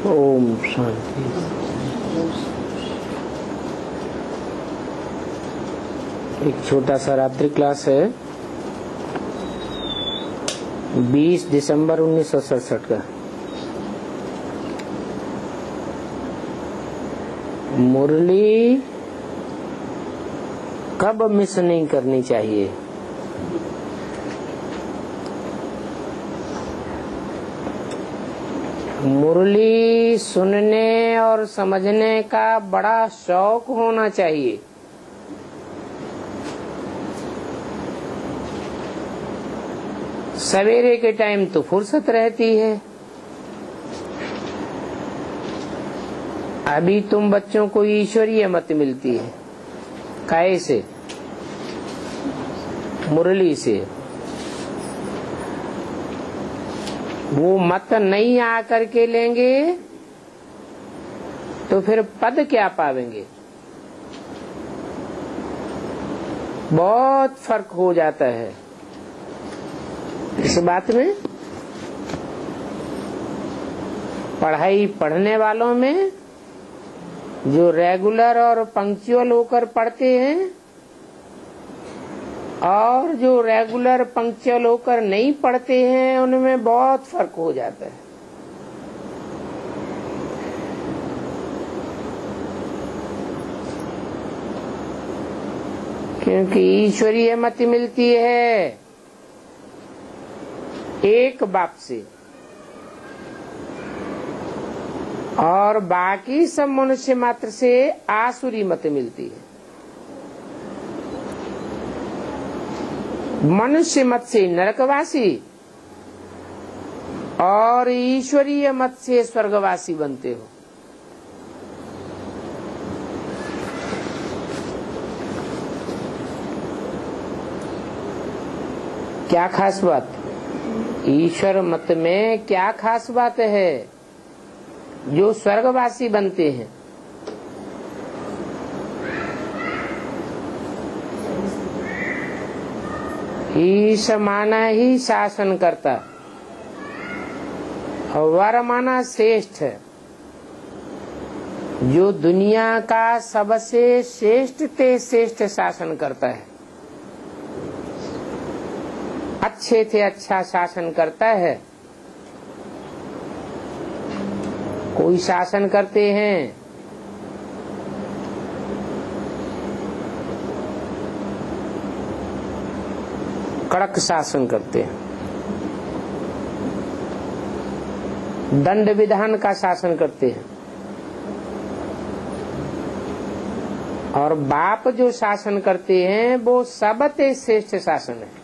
ओम शांति। एक छोटा सा रात्रि क्लास है 20 दिसंबर 1967 का। मुरली कब मिस नहीं करनी चाहिए? मुरली सुनने और समझने का बड़ा शौक होना चाहिए। सवेरे के टाइम तो फुर्सत रहती है। अभी तुम बच्चों को ईश्वरीय मत मिलती है। कैसे? मुरली से। वो मत नहीं आकर के लेंगे तो फिर पद क्या पावेंगे? बहुत फर्क हो जाता है इस बात में। पढ़ाई पढ़ने वालों में जो रेगुलर और पंक्चुअल होकर पढ़ते हैं और जो रेगुलर पंक्चुअल होकर नहीं पढ़ते हैं, उनमें बहुत फर्क हो जाता है। क्योंकि ईश्वरीय मति मिलती है एक बाप से और बाकी सब मनुष्य मात्र से आसुरी मति मिलती है। मनुष्य मत से नरकवासी और ईश्वरीय मत से स्वर्गवासी बनते हो। क्या खास बात? ईश्वर मत में क्या खास बात है जो स्वर्गवासी बनते हैं? ईश माना ही शासन करता, वर माना श्रेष्ठ, जो दुनिया का सबसे श्रेष्ठ ते श्रेष्ठ शासन करता है। अच्छे से अच्छा शासन करता है। कोई शासन करते हैं कड़क शासन करते हैं, दंड विधान का शासन करते हैं। और बाप जो शासन करते हैं वो सबसे श्रेष्ठ शासन है।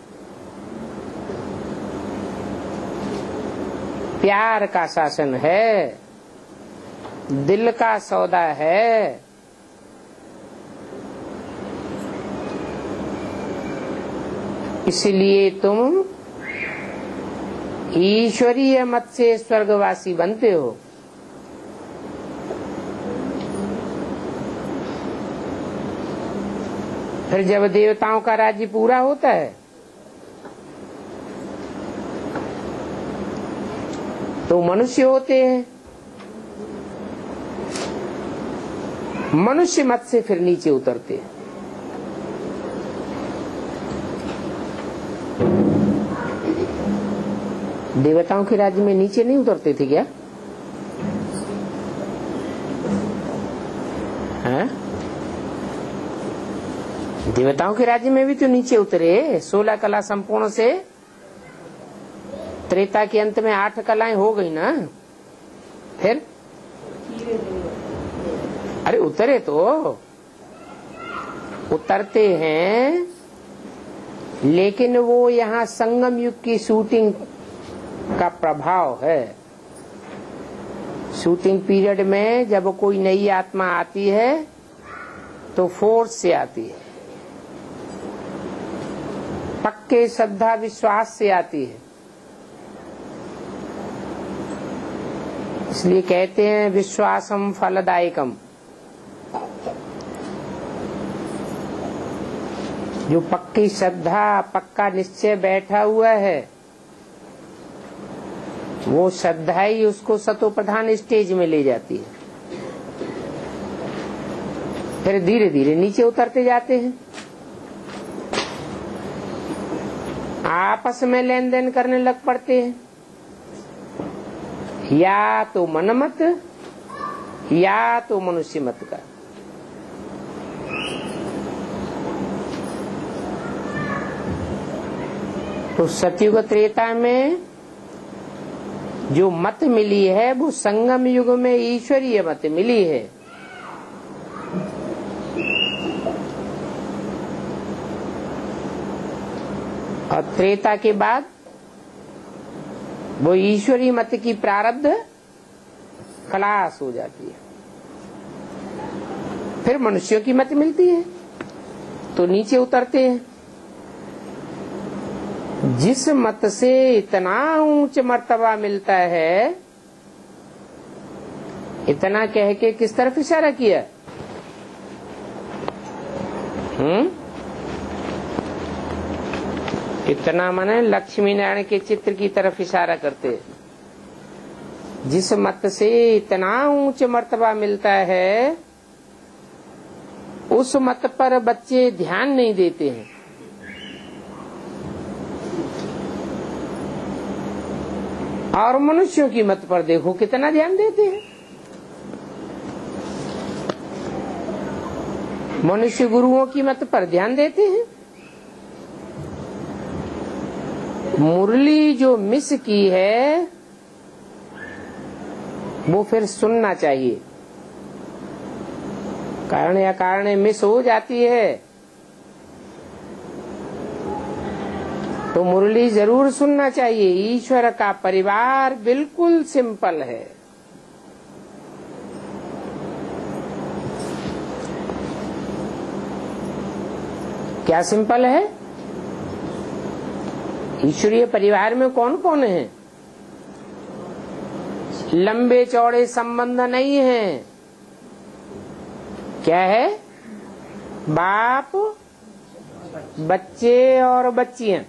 प्यार का शासन है, दिल का सौदा है। इसलिए तुम ईश्वरीय मत से स्वर्गवासी बनते हो। फिर जब देवताओं का राज्य पूरा होता है तो मनुष्य होते हैं। मनुष्य मत से फिर नीचे उतरते हैं। देवताओं के राज्य में नीचे नहीं उतरते थे क्या? हैं? देवताओं के राज्य में भी तो नीचे उतरे। 16 कला संपूर्ण से त्रेता के अंत में 8 कलाएं हो गई ना। फिर अरे उतरे तो उतरते हैं, लेकिन वो यहाँ संगम युग की शूटिंग का प्रभाव है। शूटिंग पीरियड में जब कोई नई आत्मा आती है तो फोर्स से आती है, पक्के श्रद्धा विश्वास से आती है। इसलिए कहते हैं विश्वासम फलदायकम। जो पक्की श्रद्धा, पक्का निश्चय बैठा हुआ है वो श्रद्धा ही उसको सतो प्रधान स्टेज में ले जाती है। फिर धीरे धीरे नीचे उतरते जाते हैं, आपस में लेन देन करने लग पड़ते हैं, या तो मनमत या तो मनुष्य मत का। तो सतयुग त्रेता में जो मत मिली है वो संगम युग में ईश्वरीय मत मिली है। और त्रेता के बाद वो ईश्वरीय मत की प्रारब्ध खलास हो जाती है, फिर मनुष्यों की मत मिलती है तो नीचे उतरते हैं। जिस मत से इतना ऊंच मर्तबा मिलता है, इतना कह के किस तरफ इशारा किया? इतना माने लक्ष्मी नारायण के चित्र की तरफ इशारा करते। जिस मत से इतना ऊंच मर्तबा मिलता है, उस मत पर बच्चे ध्यान नहीं देते हैं। और मनुष्यों की मत पर देखो कितना ध्यान देते हैं। मनुष्य गुरुओं की मत पर ध्यान देते हैं। मुरली जो मिस की है वो फिर सुनना चाहिए। कारण या कारण मिस हो जाती है तो मुरली जरूर सुनना चाहिए। ईश्वर का परिवार बिल्कुल सिंपल है। क्या सिंपल है? ईश्वरीय परिवार में कौन कौन है? लंबे चौड़े संबंध नहीं है। क्या है? बाप, बच्चे और बच्चियां।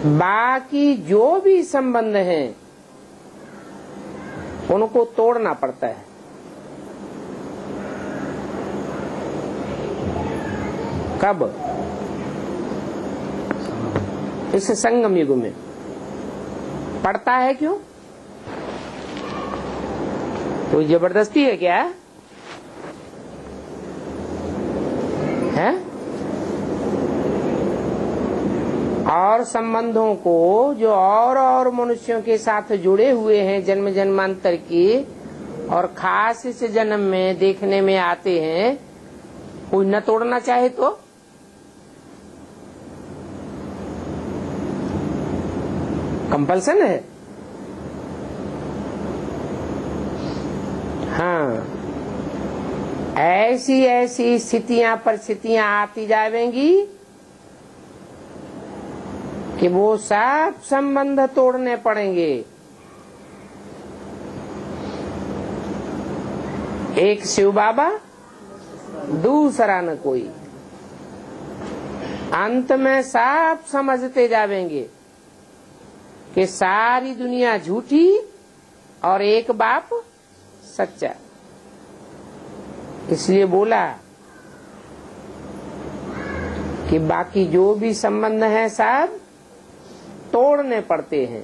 बाकी जो भी संबंध हैं उनको तोड़ना पड़ता है। कब? इस संगम युग में पड़ता है। क्यों? कोई जबरदस्ती है क्या? है? और संबंधों को जो और मनुष्यों के साथ जुड़े हुए हैं जन्म जन्मांतर की, और खास इस जन्म में देखने में आते हैं, कोई न तोड़ना चाहे तो कंपल्सन है। हाँ, ऐसी ऐसी स्थितियां परिस्थितियां आती जाएंगी कि वो सब संबंध तोड़ने पड़ेंगे। एक शिव बाबा, दूसरा न कोई। अंत में सब समझते जाएंगे कि सारी दुनिया झूठी और एक बाप सच्चा। इसलिए बोला कि बाकी जो भी संबंध है सब तोड़ने पड़ते हैं।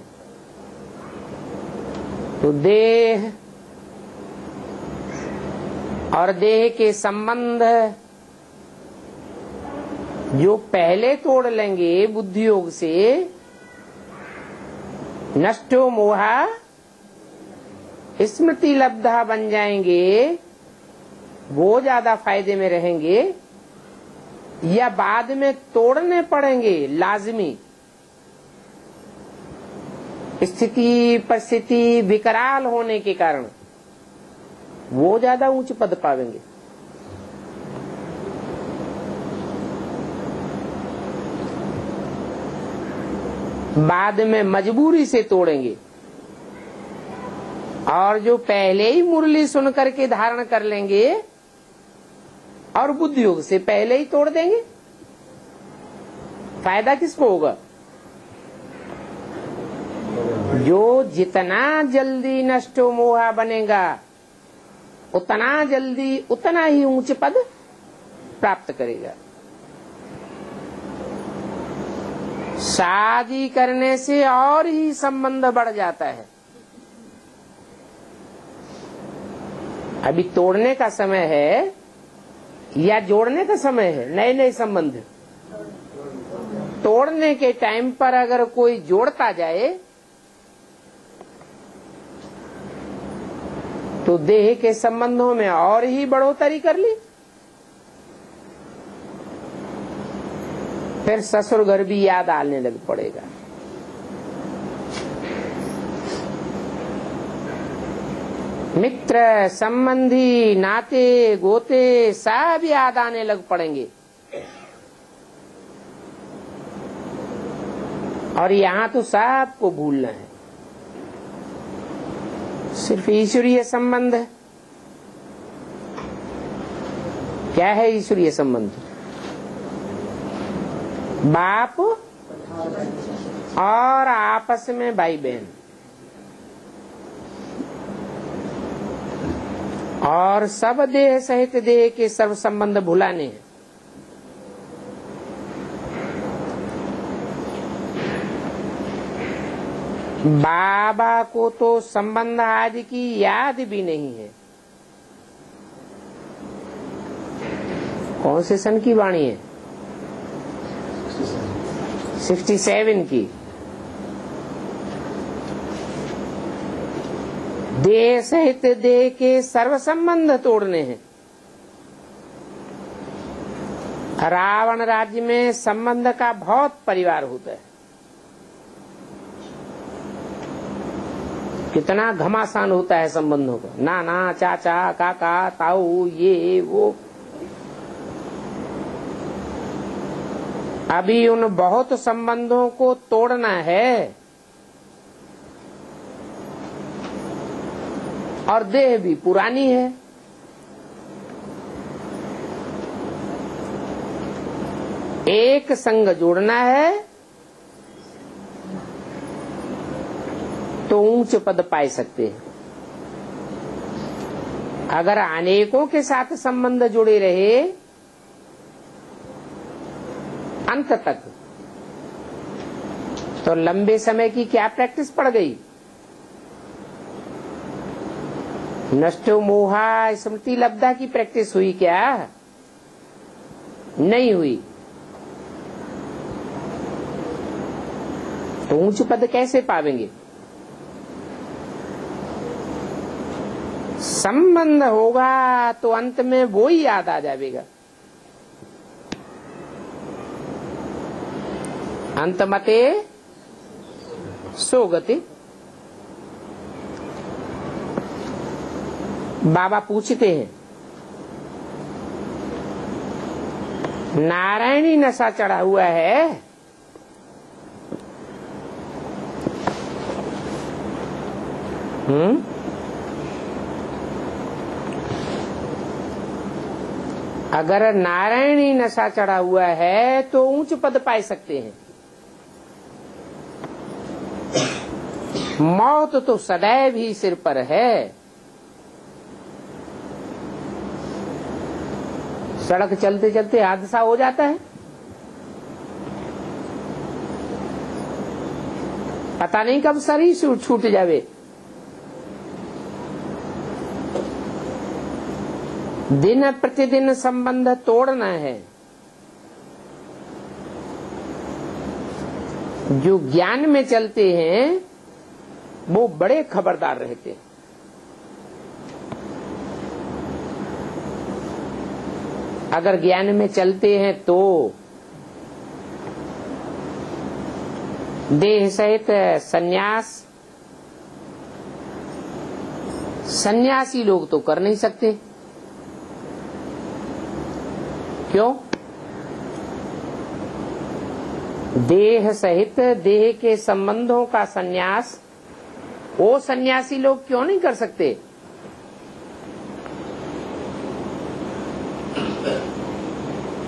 तो देह और देह के संबंध जो पहले तोड़ लेंगे बुद्धि योग से, नष्टो मोहा स्मृति लब्धा बन जाएंगे, वो ज्यादा फायदे में रहेंगे। या बाद में तोड़ने पड़ेंगे लाजमी, स्थिति परिस्थिति विकराल होने के कारण, वो ज्यादा ऊंच पद पावेंगे। बाद में मजबूरी से तोड़ेंगे, और जो पहले ही मुरली सुन करके धारण कर लेंगे और बुद्धि योग से पहले ही तोड़ देंगे, फायदा किसको होगा? जो जितना जल्दी नष्टो मोहा बनेगा उतना जल्दी उतना ही ऊंच पद प्राप्त करेगा। शादी करने से और ही संबंध बढ़ जाता है। अभी तोड़ने का समय है या जोड़ने का समय है? नए नए संबंध। तोड़ने के टाइम पर अगर कोई जोड़ता जाए तो देह के संबंधों में और ही बढ़ोतरी कर ली, फिर ससुर घर भी याद आने लग पड़ेगा। मित्र संबंधी नाते गोते सब याद आने लग पड़ेंगे। और यहाँ तो सबको भूलना है, सिर्फ ईश्वरीय संबंध है। क्या है ईश्वरीय संबंध? बाप और आपस में भाई बहन, और सब देह सहित देह के सर्व संबंध भुलाने हैं। बाबा को तो संबंध आदि की याद भी नहीं है। कौन से सन की वाणी है? 67 की। देह सहित देह के सर्व संबंध तोड़ने हैं। रावण राज्य में संबंध का बहुत परिवार होता है। कितना घमासान होता है संबंधों का, नाना चाचा काका ताऊ ये वो। अभी उन बहुत संबंधों को तोड़ना है और देह भी पुरानी है। एक संग जोड़ना है तो ऊंच पद पाए सकते हैं। अगर अनेकों के साथ संबंध जुड़े रहे अंत तक तो लंबे समय की क्या प्रैक्टिस पड़ गई? नष्टो मोहा स्मृति लब्धा की प्रैक्टिस हुई क्या? नहीं हुई। तो ऊंच पद कैसे पावेंगे? संबंध होगा तो अंत में वो ही याद आ जाएगा। अंत मते सो गति। बाबा पूछते हैं, नारायणी नशा चढ़ा हुआ है, अगर नारायणी नशा चढ़ा हुआ है तो ऊंच पद पाए सकते हैं। मौत तो सदैव ही सिर पर है। सड़क चलते चलते हादसा हो जाता है, पता नहीं कब शरीर छूट जावे। दिन प्रतिदिन संबंध तोड़ना है। जो ज्ञान में चलते हैं वो बड़े खबरदार रहते हैं। अगर ज्ञान में चलते हैं तो देह सहित संन्यास, सन्यासी लोग तो कर नहीं सकते। क्यों? देह सहित देह के संबंधों का संन्यास वो सन्यासी लोग क्यों नहीं कर सकते?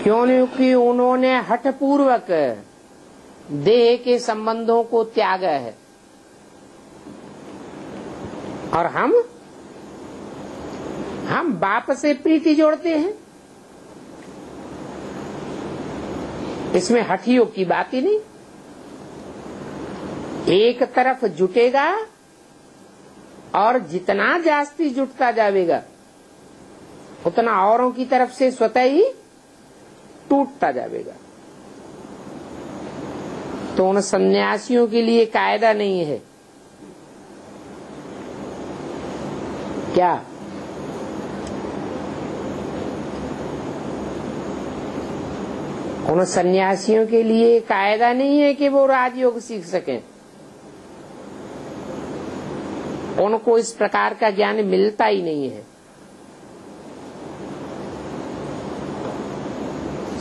क्योंकि उन्होंने हठपूर्वक देह के संबंधों को त्यागा है। और हम बाप से प्रीति जोड़ते हैं। इसमें हठियों की बात ही नहीं। एक तरफ जुटेगा और जितना जास्ती जुटता जाएगा उतना औरों की तरफ से स्वतः ही टूटता जाएगा। तो उन सन्यासियों के लिए कायदा नहीं है क्या? उन सन्यासियों के लिए कायदा नहीं है कि वो राजयोग सीख सकें। उनको इस प्रकार का ज्ञान मिलता ही नहीं है,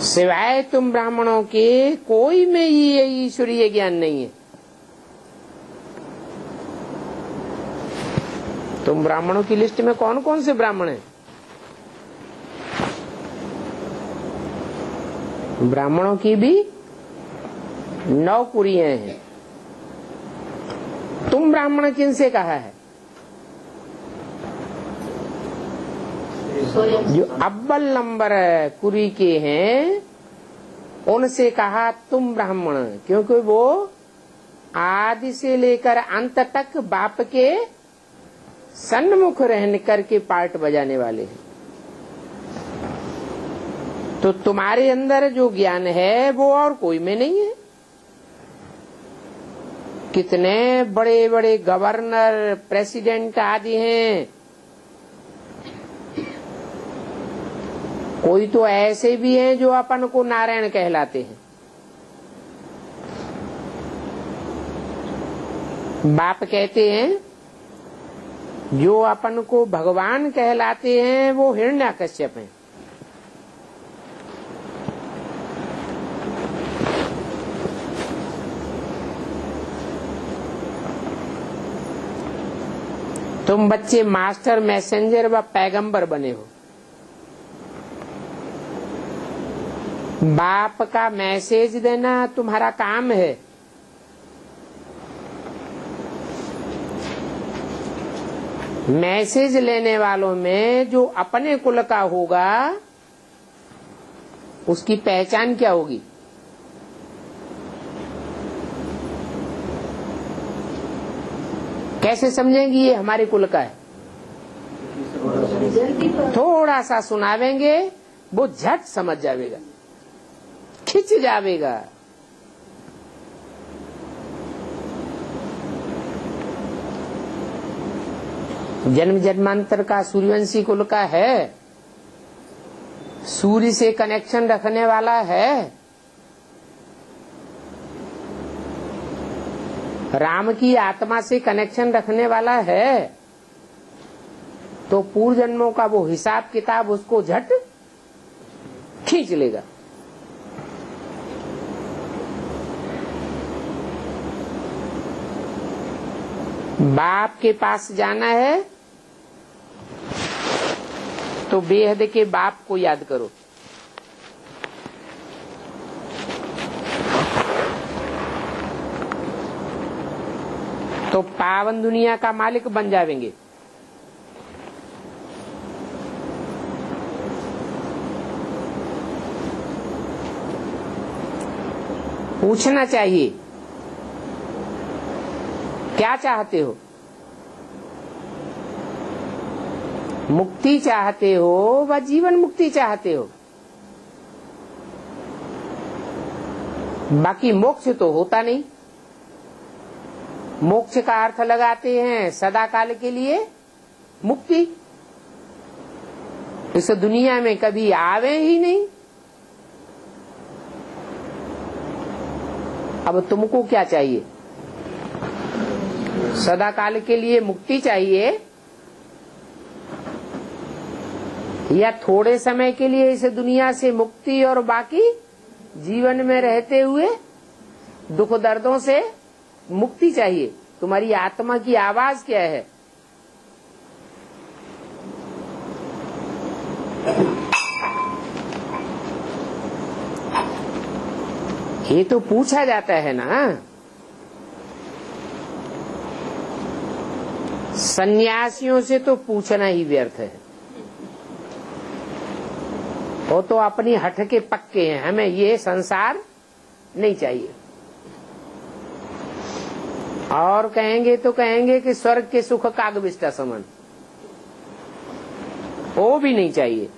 सिवाय तुम ब्राह्मणों के कोई में ये ईश्वरीय ज्ञान नहीं है। तुम ब्राह्मणों की लिस्ट में कौन कौन से ब्राह्मण हैं? ब्राह्मणों की भी 9 कुरियां हैं। तुम ब्राह्मण किनसे कहा है? जो अव्वल नंबर कुरी के हैं उनसे कहा तुम ब्राह्मण, क्योंकि वो आदि से लेकर अंत तक बाप के सन्मुख रहन करके पार्ट बजाने वाले हैं। तो तुम्हारे अंदर जो ज्ञान है वो और कोई में नहीं है। कितने बड़े बड़े गवर्नर, प्रेसिडेंट आदि हैं, कोई तो ऐसे भी हैं जो अपन को नारायण कहलाते हैं। बाप कहते हैं जो अपन को भगवान कहलाते हैं वो हिरण्याकश्यप हैं। तुम बच्चे मास्टर, मैसेंजर व पैगंबर बने हो। बाप का मैसेज देना तुम्हारा काम है। मैसेज लेने वालों में जो अपने कुल का होगा उसकी पहचान क्या होगी? कैसे समझेंगी ये हमारे कुल का है? थोड़ा सा सुनावेंगे वो झट समझ जाएगा, खिंच जाएगा। जन्म जन्मांतर का सूर्यवंशी कुल का है, सूर्य से कनेक्शन रखने वाला है, राम की आत्मा से कनेक्शन रखने वाला है, तो पूर्व जन्मों का वो हिसाब किताब उसको झट खींच लेगा। बाप के पास जाना है तो बेहद के बाप को याद करो। तो पावन दुनिया का मालिक बन जाएंगे। पूछना चाहिए क्या चाहते हो? मुक्ति चाहते हो व जीवन मुक्ति चाहते हो? बाकी मोक्ष तो होता नहीं। मोक्ष का अर्थ लगाते हैं सदा काल के लिए मुक्ति। इस दुनिया में कभी आवे ही नहीं। अब तुमको क्या चाहिए? सदा काल के लिए मुक्ति चाहिए या थोड़े समय के लिए इस दुनिया से मुक्ति और बाकी जीवन में रहते हुए दुख दर्दों से मुक्ति चाहिए? तुम्हारी आत्मा की आवाज क्या है? ये तो पूछा जाता है ना। सन्यासियों से तो पूछना ही व्यर्थ है। वो तो अपनी हठ के पक्के हैं, हमें ये संसार नहीं चाहिए। और कहेंगे तो कहेंगे कि स्वर्ग के सुख कागविष्टा समान, वो भी नहीं चाहिए।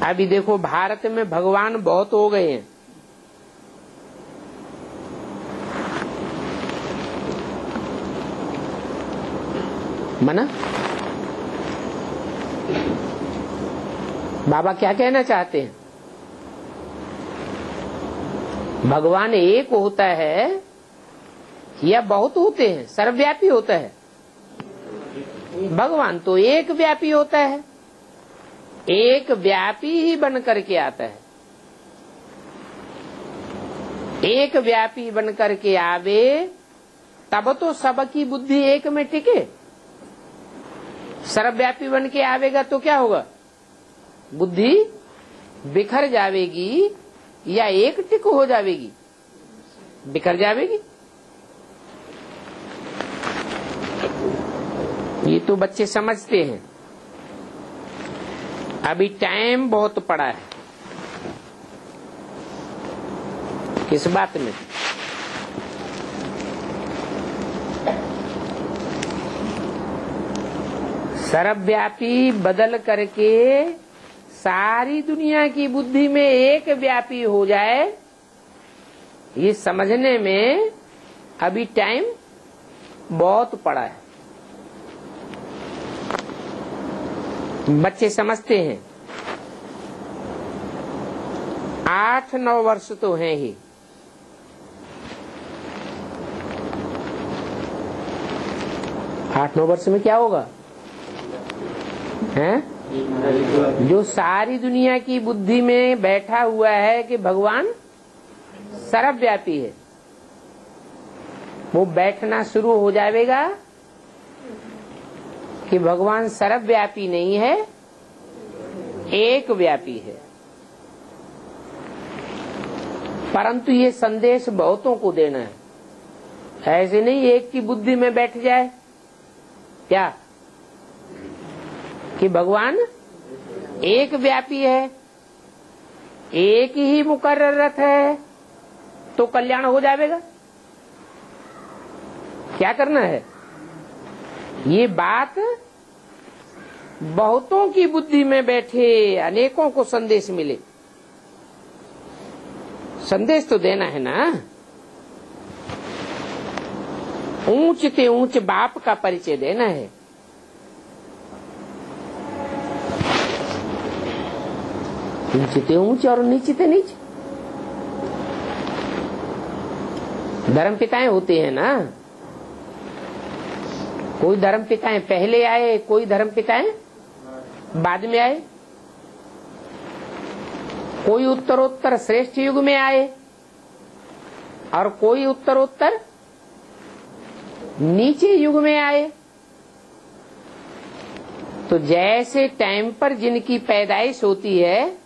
अभी देखो भारत में भगवान बहुत हो गए हैं। मना बाबा क्या कहना चाहते हैं? भगवान एक होता है या बहुत होते हैं? सर्वव्यापी होता है। भगवान तो एक व्यापी होता है, एक व्यापी ही बन करके आता है। एक व्यापी बन करके आवे तब तो सबकी बुद्धि एक में टिके। सर्वव्यापी बन के आवेगा तो क्या होगा? बुद्धि बिखर जावेगी या एक टिक हो जावेगी? बिखर जावेगी। ये तो बच्चे समझते हैं। अभी टाइम बहुत पड़ा है। किस बात में? सर्वव्यापी बदल करके सारी दुनिया की बुद्धि में एक व्यापी हो जाए, ये समझने में अभी टाइम बहुत पड़ा है। बच्चे समझते हैं। 8-9 वर्ष तो हैं ही। आठ 9 वर्ष में क्या होगा? हैं? जो सारी दुनिया की बुद्धि में बैठा हुआ है कि भगवान सर्वव्यापी है, वो बैठना शुरू हो जाएगा कि भगवान सर्वव्यापी नहीं है, एक व्यापी है। परंतु ये संदेश बहुतों को देना है। ऐसे नहीं एक की बुद्धि में बैठ जाए क्या कि भगवान एक व्यापी है, एक ही मुकर्ररत है तो कल्याण हो जाएगा। क्या करना है? ये बात बहुतों की बुद्धि में बैठे अनेकों को संदेश मिले। संदेश तो देना है ना। ऊंच ते ऊंच बाप का परिचय देना है। ऊंच ते ऊंच और नीचे ते नीचे। धर्म पिताएं होते हैं ना। कोई धर्म पिताएं पहले आए, कोई धर्म पिताएं बाद में आए, कोई उत्तरोत्तर श्रेष्ठ युग में आए और कोई उत्तरोत्तर नीचे युग में आए। तो जैसे टाइम पर जिनकी पैदाइश होती है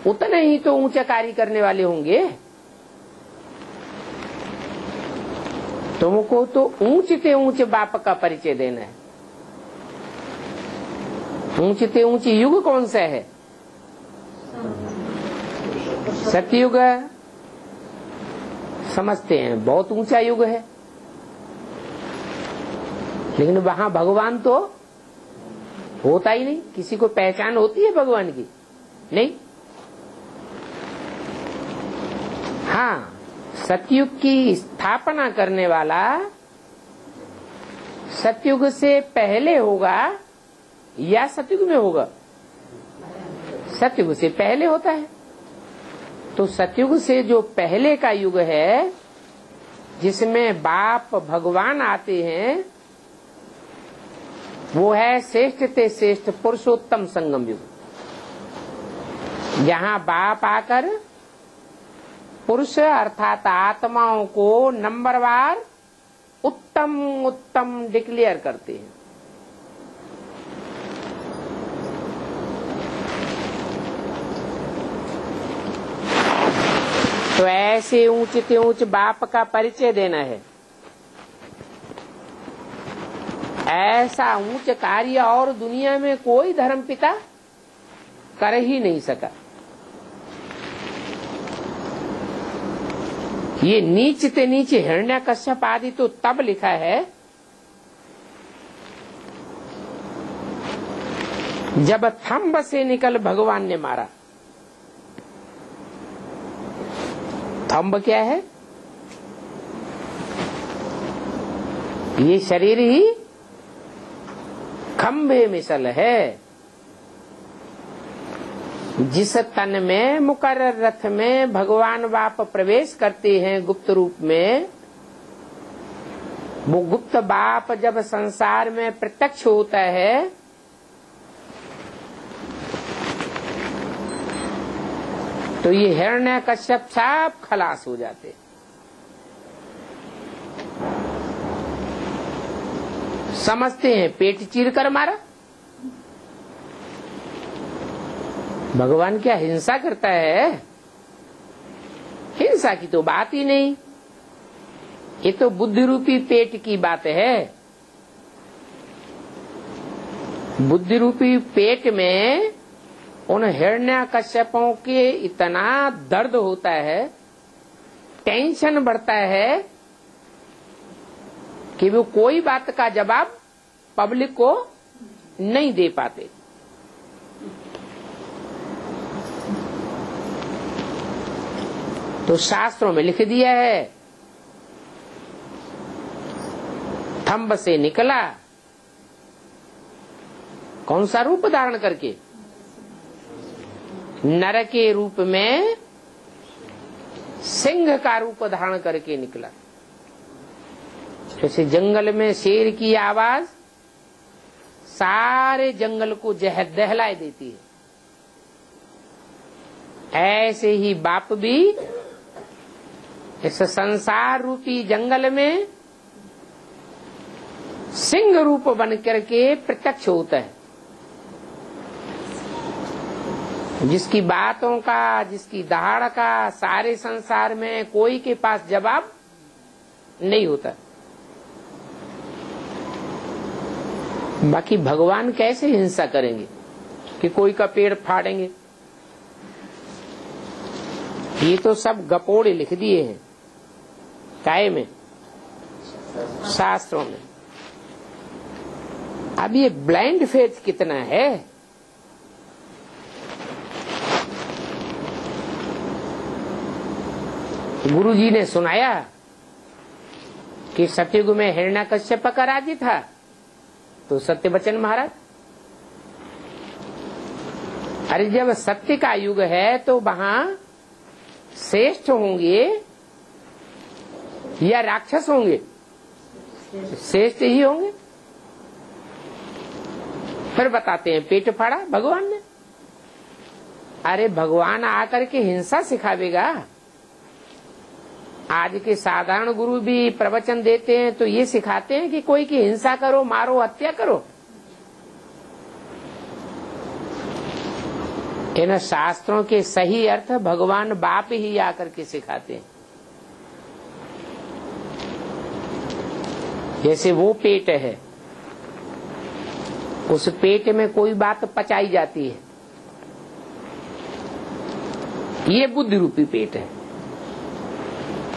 उतने ही तो ऊंचा कार्य करने वाले होंगे। तुमको तो ऊंच ते ऊंच बाप का परिचय देना है। ऊंच ते ऊंच युग कौन सा है? सतयुग। समझते हैं बहुत ऊंचा युग है, लेकिन वहां भगवान तो होता ही नहीं। किसी को पहचान होती है भगवान की? नहीं। हाँ, सतयुग की स्थापना करने वाला सतयुग से पहले होगा या सतयुग में होगा? सतयुग से पहले होता है। तो सतयुग से जो पहले का युग है जिसमें बाप भगवान आते हैं, वो है श्रेष्ठ ते श्रेष्ठ पुरुषोत्तम संगम युग। जहाँ बाप आकर पुरुष अर्थात आत्माओं को नंबरवार उत्तम उत्तम डिक्लेयर करते हैं। तो ऐसे ऊंच ते ऊंच बाप का परिचय देना है। ऐसा ऊंच कार्य और दुनिया में कोई धर्म पिता कर ही नहीं सका। ये नीच ते नीचे हिरण्यकश्यप आदि तो तब लिखा है जब थंब से निकल भगवान ने मारा। थंब क्या है? ये शरीर ही खंभे मिसल है। जिस तन में मुकर्रर रथ में भगवान बाप प्रवेश करते हैं गुप्त रूप में, वो गुप्त बाप जब संसार में प्रत्यक्ष होता है तो ये हिरण्यकश्यप सब खलास हो जाते। समझते हैं पेट चीर कर मारा। भगवान क्या हिंसा करता है? हिंसा की तो बात ही नहीं। ये तो बुद्धि रूपी पेट की बात है। बुद्धि रूपी पेट में उन हिरण्यकश्यपों के इतना दर्द होता है, टेंशन बढ़ता है कि वो कोई बात का जवाब पब्लिक को नहीं दे पाते। तो शास्त्रों में लिख दिया है, थंब से निकला। कौन सा रूप धारण करके? नर के रूप में सिंह का रूप धारण करके निकला। जैसे जंगल में शेर की आवाज सारे जंगल को दहलाए देती है, ऐसे ही बाप भी इस संसार रूपी जंगल में सिंह रूप बन करके प्रत्यक्ष होता है। जिसकी बातों का, जिसकी दहाड़ का सारे संसार में कोई के पास जवाब नहीं होता। बाकी भगवान कैसे हिंसा करेंगे कि कोई का पेड़ फाड़ेंगे? ये तो सब गपोड़े लिख दिए हैं काय में, शास्त्रों में। अब ये ब्लाइंड फेथ कितना है? गुरु जी ने सुनाया कि सतयुग में हिरण्यकश्यप का राज्य था, तो सत्यवचन महाराज, अरे जब सत्य का युग है तो वहां श्रेष्ठ होंगे या राक्षस होंगे? श्रेष्ठ ही होंगे। फिर बताते हैं पेट फाड़ा भगवान ने। अरे भगवान आकर के हिंसा सिखावेगा? आज के साधारण गुरु भी प्रवचन देते हैं तो ये सिखाते हैं कि कोई की हिंसा करो, मारो, हत्या करो। इन शास्त्रों के सही अर्थ भगवान बाप ही आकर के सिखाते हैं। जैसे वो पेट है, उस पेट में कोई बात पचाई जाती है, ये बुद्धि रूपी पेट है।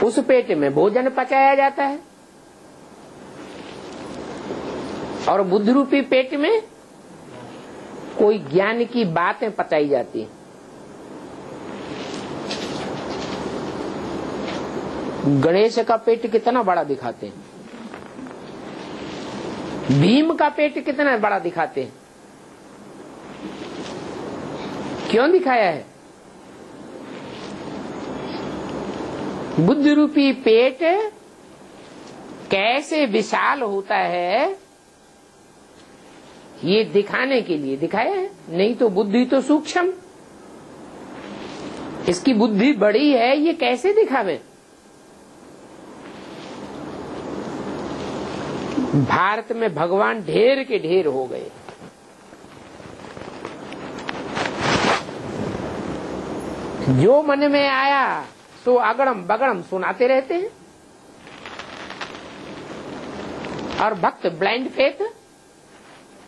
उस पेट में भोजन पचाया जाता है और बुद्धि रूपी पेट में कोई ज्ञान की बातें पचाई जाती हैं। गणेश का पेट कितना बड़ा दिखाते हैं, भीम का पेट कितना बड़ा दिखाते हैं। क्यों दिखाया है? बुद्धि रूपी पेट कैसे विशाल होता है ये दिखाने के लिए दिखाया है। नहीं तो बुद्धि तो सूक्ष्म, इसकी बुद्धि बड़ी है, ये कैसे दिखावे? भारत में भगवान ढेर के ढेर हो गए। जो मन में आया तो अगड़म बगड़म सुनाते रहते हैं। और भक्त ब्लाइंड फेथ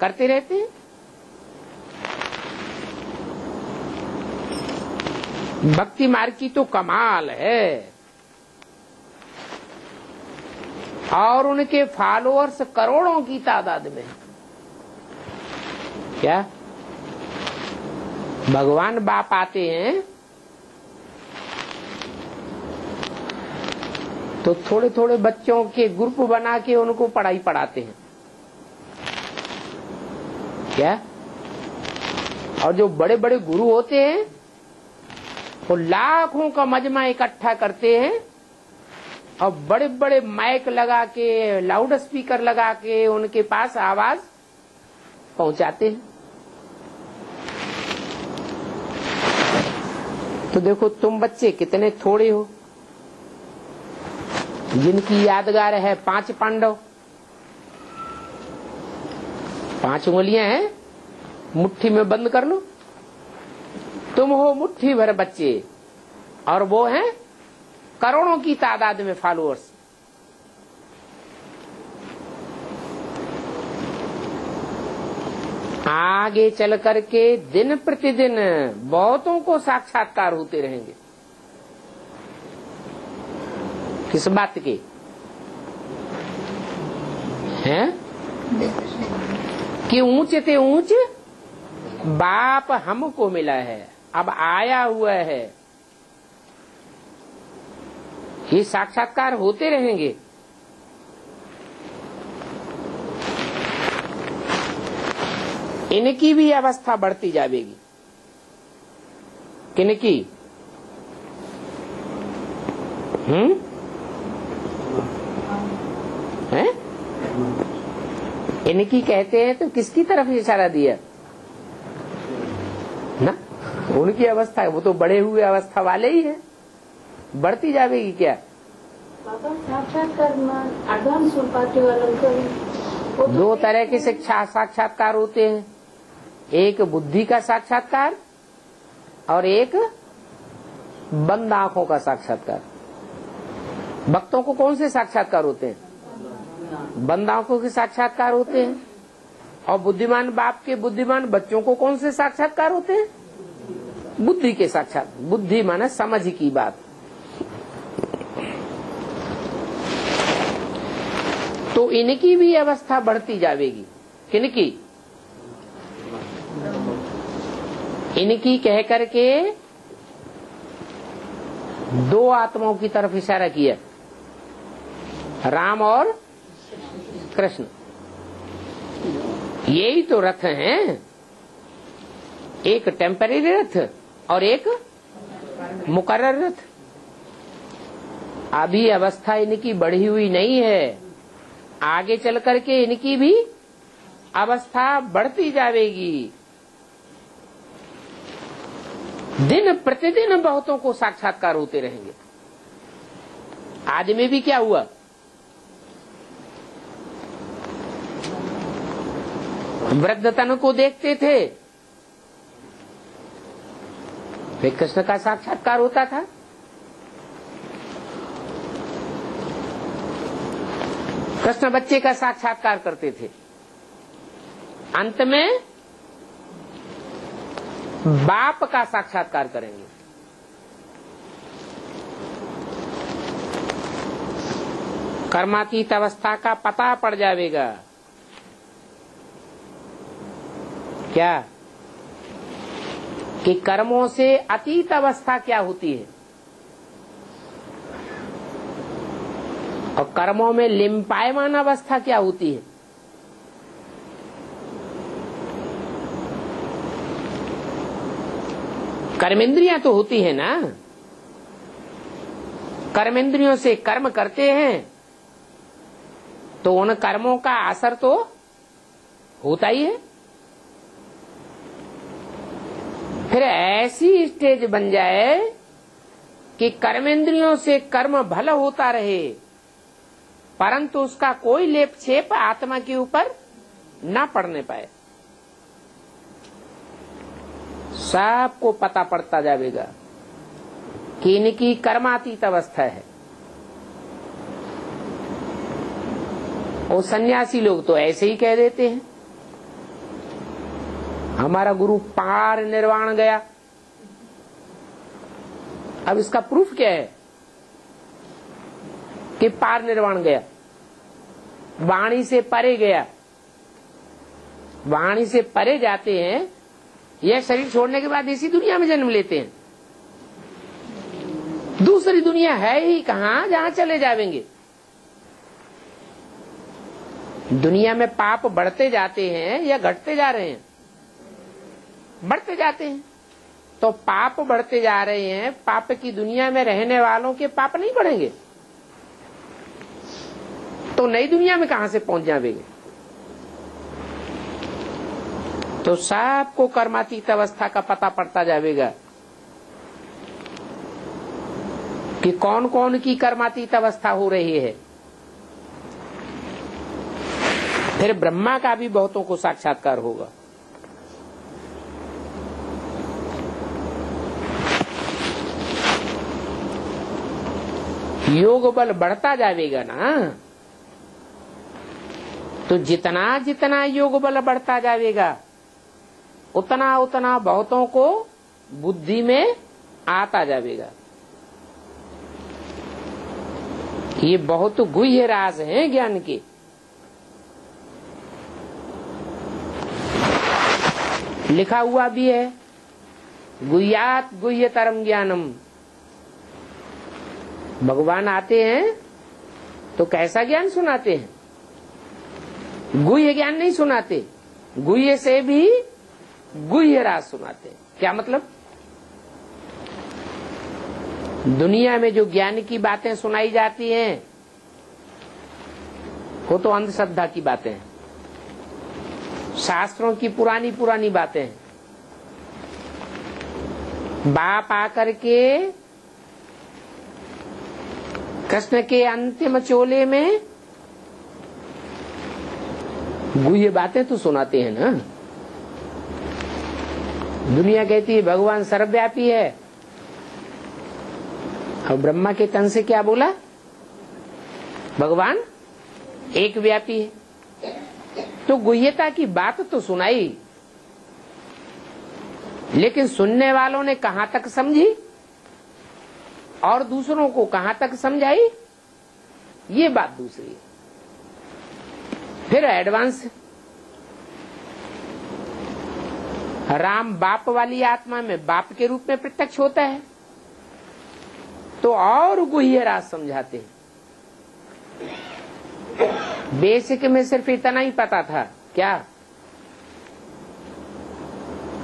करते रहते हैं। भक्ति मार्ग की तो कमाल है, और उनके फॉलोअर्स करोड़ों की तादाद में। क्या भगवान बाप आते हैं तो थोड़े थोड़े बच्चों के ग्रुप बना के उनको पढ़ाई पढ़ाते हैं। क्या? और जो बड़े बड़े गुरु होते हैं वो लाखों का मजमा इकट्ठा करते हैं और बड़े बड़े माइक लगा के, लाउड स्पीकर लगा के उनके पास आवाज पहुंचाते हैं। तो देखो तुम बच्चे कितने थोड़े हो, जिनकी यादगार है 5 पांडव, 5 उंगलियां हैं, मुट्ठी में बंद कर लो। तुम हो मुट्ठी भर बच्चे और वो हैं करोड़ों की तादाद में फॉलोअर्स। आगे चल करके दिन प्रतिदिन बहुतों को साक्षात्कार होते रहेंगे। किस बात के हैं? कि ऊंचे ते ऊंच बाप हमको मिला है, अब आया हुआ है। ये साक्षात्कार होते रहेंगे। इनकी भी अवस्था बढ़ती जाएगी। किनकी? हैं? इनकी कहते हैं तो किसकी तरफ इशारा दिया ना? उनकी अवस्था है, वो तो बड़े हुए अवस्था वाले ही है, बढ़ती जाएगी। क्या साक्षात्कार एडवांस पार्टी वालों को 2 तरह के शिक्षा साक्षात्कार होते हैं, एक बुद्धि का साक्षात्कार और एक बंद आंखों का साक्षात्कार। भक्तों को कौन से साक्षात्कार होते हैं? बंद आंखों के साक्षात्कार होते हैं। और बुद्धिमान बाप के बुद्धिमान बच्चों को कौन से साक्षात्कार होते हैं? बुद्धि के साक्षात। बुद्धि माने समझ की बात। तो इनकी भी अवस्था बढ़ती जाएगी। किनकी? इनकी कह करके 2 आत्माओं की तरफ इशारा किया, राम और कृष्ण। यही तो रथ हैं, एक टेम्परेरी रथ और एक मुकर्रर रथ। अभी अवस्था इनकी बढ़ी हुई नहीं है, आगे चल करके इनकी भी अवस्था बढ़ती जाएगी। दिन प्रतिदिन बहुतों को साक्षात्कार होते रहेंगे। आज में भी क्या हुआ? वृद्ध तन को देखते थे, फिर कृष्ण का साक्षात्कार होता था। कृष्ण बच्चे का साक्षात्कार करते थे, अंत में बाप का साक्षात्कार करेंगे। कर्मातीत अवस्था का पता पड़ जाएगा। क्या? कि कर्मों से अतीत अवस्था क्या होती है और कर्मों में लिम्पायमान अवस्था क्या होती है। कर्मेंद्रियां तो होती है ना, कर्मेंद्रियों से कर्म करते हैं तो उन कर्मों का असर तो होता ही है। फिर ऐसी स्टेज बन जाए कि कर्मेंद्रियों से कर्म भला होता रहे परंतु उसका कोई लेप छेप आत्मा के ऊपर ना पड़ने पाए। सबको पता पड़ता जाएगा कि इनकी कर्मातीत अवस्था है। वो सन्यासी लोग तो ऐसे ही कह देते हैं हमारा गुरु पार निर्वाण गया। अब इसका प्रूफ क्या है कि पार निर्वाण गया? वाणी से परे गया। वाणी से परे जाते हैं, यह शरीर छोड़ने के बाद इसी दुनिया में जन्म लेते हैं। दूसरी दुनिया है ही कहां जहां चले जाएंगे। दुनिया में पाप बढ़ते जाते हैं या घटते जा रहे हैं? बढ़ते जाते हैं। तो पाप बढ़ते जा रहे हैं, पाप की दुनिया में रहने वालों के पाप नहीं बढ़ेंगे तो नई दुनिया में कहां से पहुंच जाएंगे? तो सबको कर्मातीत अवस्था का पता पड़ता जाएगा कि कौन कौन की कर्मातीत अवस्था हो रही है। फिर ब्रह्मा का भी बहुतों को साक्षात्कार होगा। योग बल बढ़ता जाएगा ना, तो जितना जितना योग बल बढ़ता जाएगा उतना उतना बहुतों को बुद्धि में आता जाएगा। ये बहुत गुह्य राज हैं ज्ञान के। लिखा हुआ भी है, गुह्यात गुह्यतरम ज्ञानम। भगवान आते हैं तो कैसा ज्ञान सुनाते हैं? गुह्य ज्ञान नहीं सुनाते, गुह्य से भी गुह्य राज सुनाते हैं। क्या मतलब? दुनिया में जो ज्ञान की बातें सुनाई जाती हैं वो तो अंधश्रद्धा की बातें हैं, शास्त्रों की पुरानी पुरानी बातें हैं। बाप आकर के कृष्ण के अंतिम चोले में गुह्य बातें तो सुनाते हैं ना। दुनिया कहती है भगवान सर्वव्यापी है, और ब्रह्मा के तन से क्या बोला? भगवान एक व्यापी है। तो गुह्यता की बात तो सुनाई, लेकिन सुनने वालों ने कहां तक समझी और दूसरों को कहां तक समझाई, ये बात दूसरी है। फिर एडवांस राम बाप वाली आत्मा में बाप के रूप में प्रत्यक्ष होता है तो और गुह्य राज समझाते हैं। बेसिक में सिर्फ इतना ही पता था क्या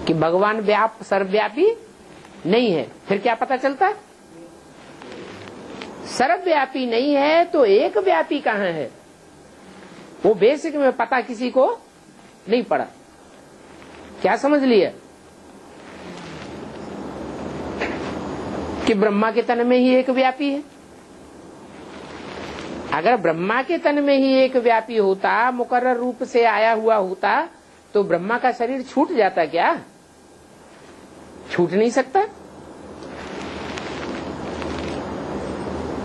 कि भगवान व्याप सर्वव्यापी नहीं है। फिर क्या पता चलता? सर्वव्यापी नहीं है तो एक व्यापी कहाँ है? वो बेसिक में पता किसी को नहीं पड़ा। क्या समझ लिया कि ब्रह्मा के तन में ही एक व्यापी है। अगर ब्रह्मा के तन में ही एक व्यापी होता, मुकर्रर रूप से आया हुआ होता, तो ब्रह्मा का शरीर छूट जाता क्या? छूट नहीं सकता।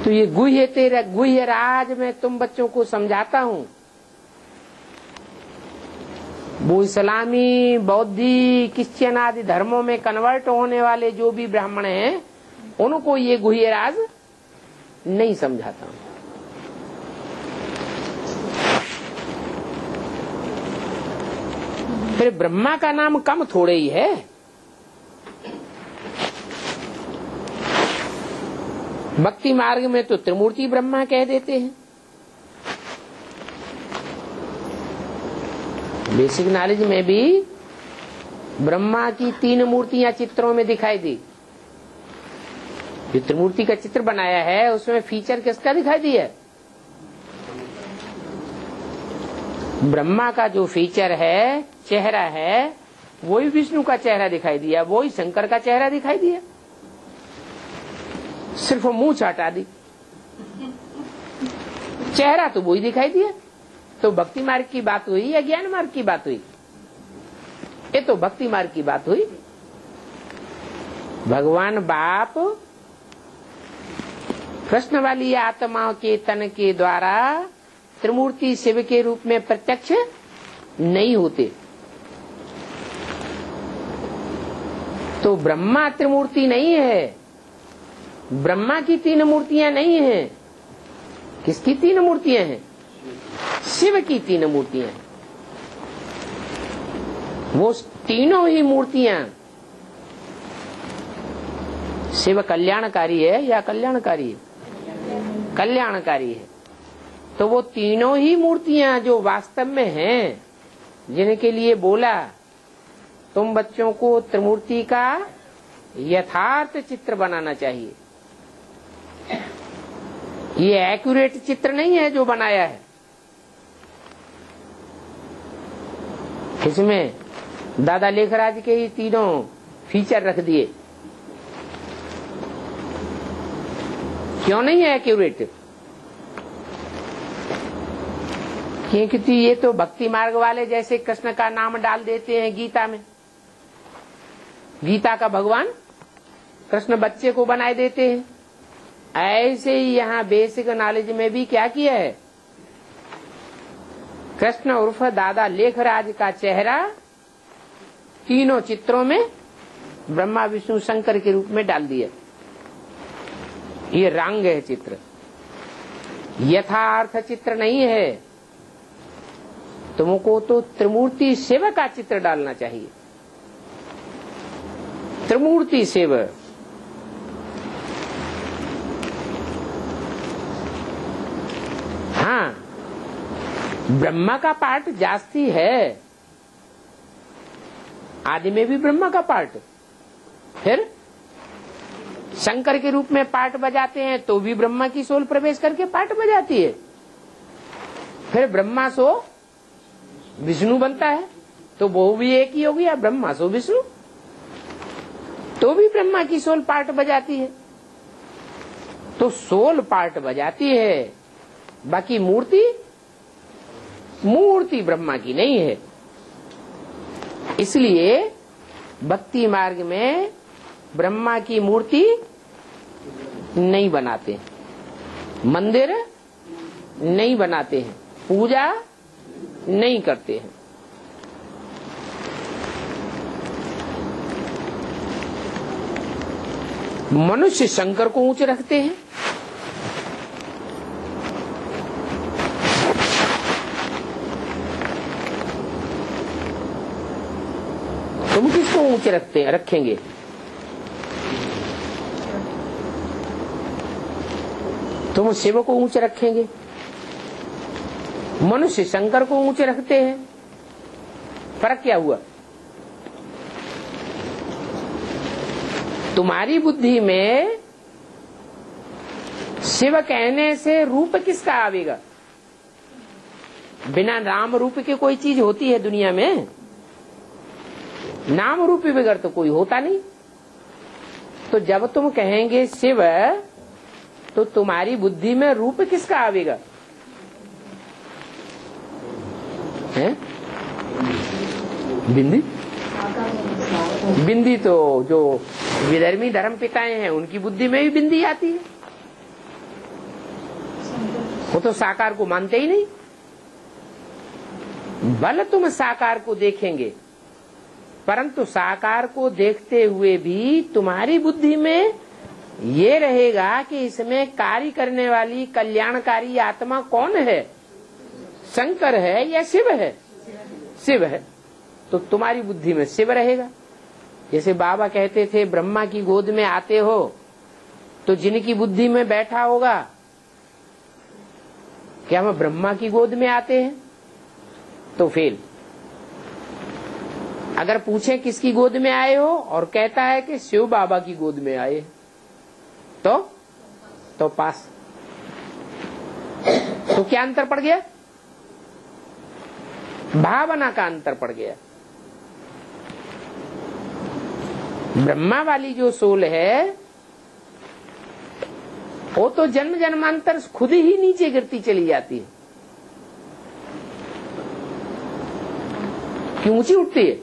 तो ये गुह्य तेरा गुह्य राज मैं तुम बच्चों को समझाता हूं। वो इस्लामी, बौद्धि, क्रिश्चियन आदि धर्मों में कन्वर्ट होने वाले जो भी ब्राह्मण हैं, उनको ये गुह्य राज नहीं समझाता हूं। फिर ब्रह्मा का नाम कम थोड़े ही है। भक्ति मार्ग में तो त्रिमूर्ति ब्रह्मा कह देते हैं। बेसिक नॉलेज में भी ब्रह्मा की 3 मूर्तियां चित्रों में दिखाई दी। जो त्रिमूर्ति का चित्र बनाया है उसमें फीचर किसका दिखाई दिया? ब्रह्मा का जो फीचर है, चेहरा है, वही विष्णु का चेहरा दिखाई दिया, वही शंकर का चेहरा दिखाई दिया। सिर्फ मुंह हटा दी, चेहरा तो वही दिखाई दिया। तो भक्ति मार्ग की बात हुई या ज्ञान मार्ग की बात हुई? ये तो भक्ति मार्ग की बात हुई। भगवान बाप कृष्ण वाली आत्माओं के तन के द्वारा त्रिमूर्ति शिव के रूप में प्रत्यक्ष नहीं होते। तो ब्रह्मा त्रिमूर्ति नहीं है, ब्रह्मा की 3 मूर्तियां नहीं हैं। किसकी 3 मूर्तियां हैं? शिव की 3 मूर्तियां हैं। वो तीनों ही मूर्तियां, शिव कल्याणकारी है या कल्याणकारी है? कल्याणकारी है। तो वो तीनों ही मूर्तियां जो वास्तव में हैं, जिनके लिए बोला तुम बच्चों को त्रिमूर्ति का यथार्थ चित्र बनाना चाहिए। ये एक्यूरेट चित्र नहीं है जो बनाया है। इसमें दादा लेखराज के ही 3 फीचर रख दिए। क्यों नहीं है एक्यूरेट? क्योंकि ये तो भक्ति मार्ग वाले जैसे कृष्ण का नाम डाल देते हैं गीता में। गीता का भगवान कृष्ण बच्चे को बनाए देते हैं। ऐसे ही यहाँ बेसिक नॉलेज में भी क्या किया है? कृष्ण उर्फ दादा लेखराज का चेहरा 3 चित्रों में ब्रह्मा विष्णु शंकर के रूप में डाल दिया। ये रंग है चित्र, यथार्थ चित्र नहीं है। तुमको तो त्रिमूर्ति शिव का चित्र डालना चाहिए। त्रिमूर्ति शिव। हाँ, ब्रह्मा का पार्ट जास्ती है। आदि में भी ब्रह्मा का पार्ट, फिर शंकर के रूप में पार्ट बजाते हैं तो भी ब्रह्मा की सोल प्रवेश करके पार्ट बजाती है। फिर ब्रह्मा सो विष्णु बनता है तो वो भी एक ही हो गया, ब्रह्मा सो विष्णु। तो भी ब्रह्मा की सोल पार्ट बजाती है। तो सोल पार्ट बजाती है, बाकी मूर्ति ब्रह्मा की नहीं है। इसलिए भक्ति मार्ग में ब्रह्मा की मूर्ति नहीं बनाते, मंदिर नहीं बनाते हैं, पूजा नहीं करते हैं। मनुष्य शंकर को ऊंचे रखते हैं, तुम किसको ऊंचे रखेंगे? तुम शिव को ऊंचे रखेंगे, मनुष्य शंकर को ऊंचे रखते हैं। फर्क क्या हुआ? तुम्हारी बुद्धि में शिव कहने से रूप किसका आवेगा? बिना नाम रूप के कोई चीज होती है दुनिया में? नाम रूपी बगैर तो कोई होता नहीं। तो जब तुम कहेंगे शिव तो तुम्हारी बुद्धि में रूप किसका आवेगा? है? बिंदी? बिंदी तो जो विधर्मी धर्म पिताएं हैं उनकी बुद्धि में भी बिंदी आती है। वो तो साकार को मानते ही नहीं। भले तुम साकार को देखेंगे, परंतु साकार को देखते हुए भी तुम्हारी बुद्धि में ये रहेगा कि इसमें कार्य करने वाली कल्याणकारी आत्मा कौन है? शंकर है या शिव है? शिव है। तो तुम्हारी बुद्धि में शिव रहेगा। जैसे बाबा कहते थे ब्रह्मा की गोद में आते हो, तो जिनकी बुद्धि में बैठा होगा क्या हम ब्रह्मा की गोद में आते हैं? तो फेल। अगर पूछे किसकी गोद में आए हो और कहता है कि शिव बाबा की गोद में आए, तो पास। तो क्या अंतर पड़ गया? भावना का अंतर पड़ गया। ब्रह्मा वाली जो सोल है वो तो जन्म जन्मांतर खुद ही नीचे गिरती चली जाती है। क्यों ऊंची उठती है?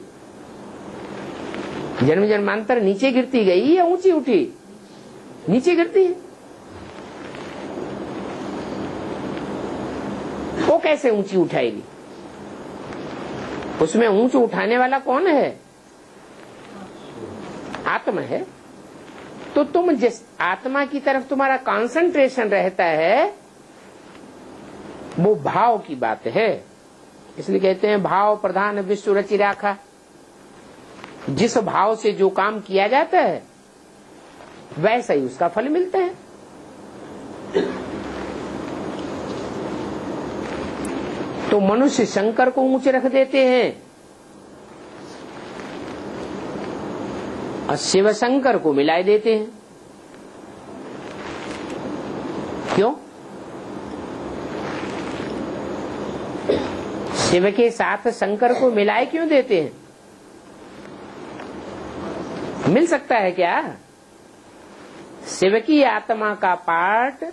जन्म जन्मांतर नीचे गिरती गई या ऊंची उठी? नीचे गिरती है। वो कैसे ऊंची उठाएगी? उसमें ऊंच उठाने वाला कौन है? आत्मा है, तो तुम जिस आत्मा की तरफ तुम्हारा कंसंट्रेशन रहता है वो भाव की बात है। इसलिए कहते हैं भाव प्रधान विश्व रचि राखा। जिस भाव से जो काम किया जाता है वैसा ही उसका फल मिलता है। तो मनुष्य शंकर को ऊंचे रख देते हैं और शिव शंकर को मिलाए देते हैं। क्यों? शिव के साथ शंकर को मिलाए क्यों देते हैं? मिल सकता है क्या? शिव की आत्मा का पार्ट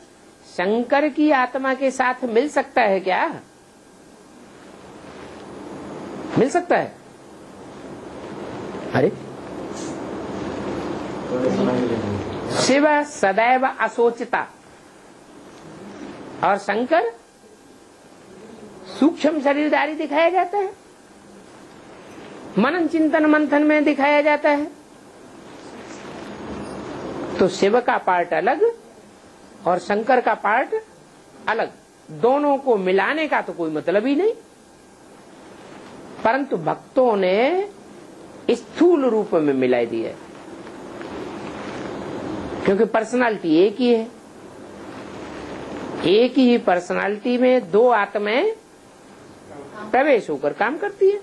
शंकर की आत्मा के साथ मिल सकता है क्या? मिल सकता है? अरे शिव सदैव अशोचिता और शंकर सूक्ष्म शरीरधारी दिखाया जाता है, मनन चिंतन मंथन में दिखाया जाता है। तो शिव का पार्ट अलग और शंकर का पार्ट अलग, दोनों को मिलाने का तो कोई मतलब ही नहीं। परंतु भक्तों ने स्थूल रूप में मिला दिया, क्योंकि पर्सनालिटी एक ही है। एक ही पर्सनालिटी में दो आत्माएं प्रवेश होकर काम करती है।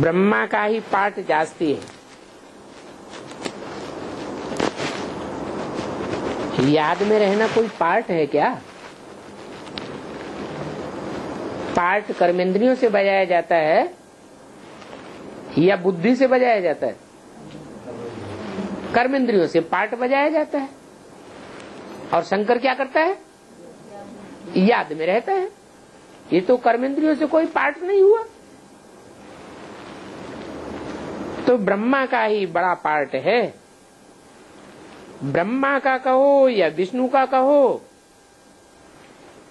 ब्रह्मा का ही पार्ट जास्ती है। याद में रहना कोई पार्ट है क्या? पार्ट कर्मेंद्रियों से बजाया जाता है या बुद्धि से बजाया जाता है? कर्मेंद्रियों से पार्ट बजाया जाता है। और शंकर क्या करता है? याद में रहता है। ये तो कर्मेंद्रियों से कोई पार्ट नहीं हुआ। तो ब्रह्मा का ही बड़ा पार्ट है। ब्रह्मा का कहो या विष्णु का कहो,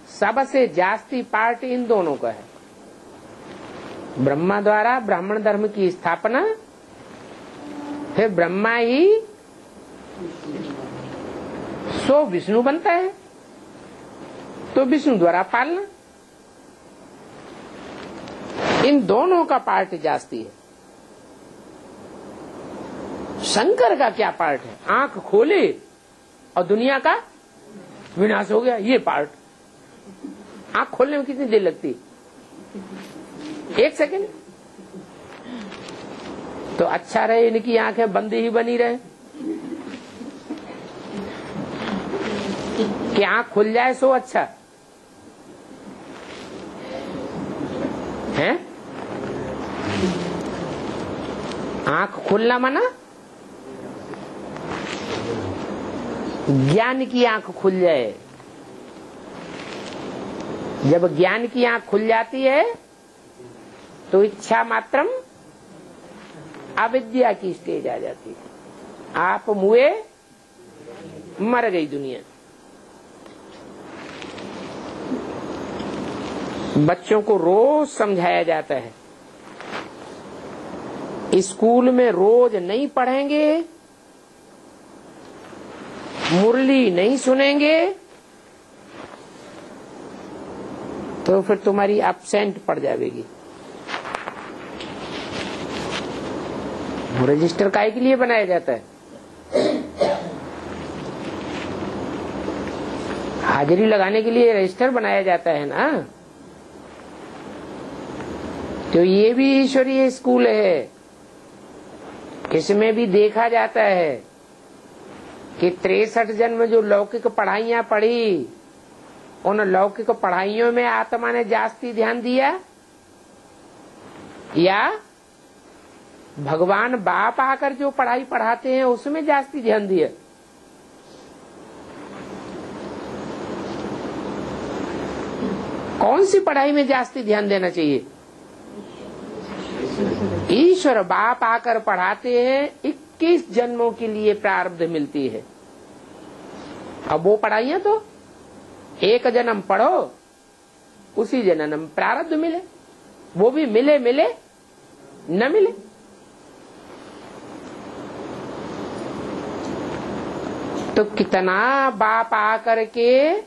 सबसे जास्ती पार्ट इन दोनों का है। ब्रह्मा द्वारा ब्राह्मण धर्म की स्थापना, फिर ब्रह्मा ही सो विष्णु बनता है, तो विष्णु द्वारा पालना, इन दोनों का पार्ट जास्ती है। शंकर का क्या पार्ट है? आंख खोले और दुनिया का विनाश हो गया, ये पार्ट। आंख खोलने में कितनी देर लगती? 1 सेकंड। तो अच्छा रहे इनकी आंखें बंद ही बनी रहे कि आंख खुल जाए सो अच्छा है। आंख खोलना माना ज्ञान की आंख खुल जाए। जब ज्ञान की आंख खुल जाती है तो इच्छा मात्रम अविद्या की स्टेज आ जाती है। आप मुए, मर गई दुनिया। बच्चों को रोज समझाया जाता है, स्कूल में रोज नहीं पढ़ेंगे, मुरली नहीं सुनेंगे तो फिर तुम्हारी एब्सेंट पड़ जाएगी। रजिस्टर काहे के लिए बनाया जाता है? हाजिरी लगाने के लिए रजिस्टर बनाया जाता है ना। तो ये भी ईश्वरीय स्कूल है। इसमें भी देखा जाता है कि 63 जन्म जो लौकिक पढ़ाइयां पढ़ी, उन लौकिक पढ़ाइयों में आत्मा ने जास्ती ध्यान दिया या भगवान बाप आकर जो पढ़ाई पढ़ाते हैं उसमें जास्ती ध्यान दिया? कौन सी पढ़ाई में जास्ती ध्यान देना चाहिए? ईश्वर बाप आकर पढ़ाते हैं, 21 जन्मों के लिए प्रारब्ध मिलती है। अब वो पढ़ाइयां तो 1 जन्म पढ़ो उसी जन्म में प्रारब्ध मिले, वो भी मिले मिले न मिले। तो कितना बाप आकर के